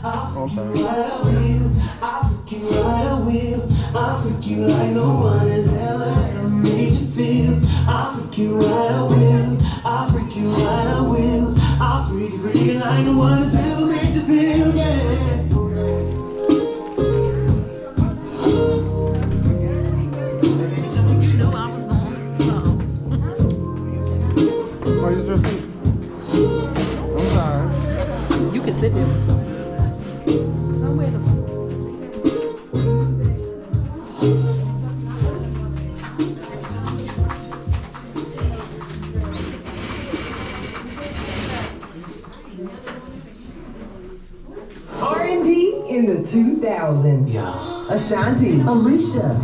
Oh, I'm sorry. I'll freak you like no one has ever made you feel. I'll freak you right, I will. I'll freak you right, I will. I'll freak you like no one has ever made you feel, yeah. You knew I was going, so. Oh, use your seat. I'm sorry. You can sit there. R&B in the 2000s. Yeah. Ashanti, Alicia,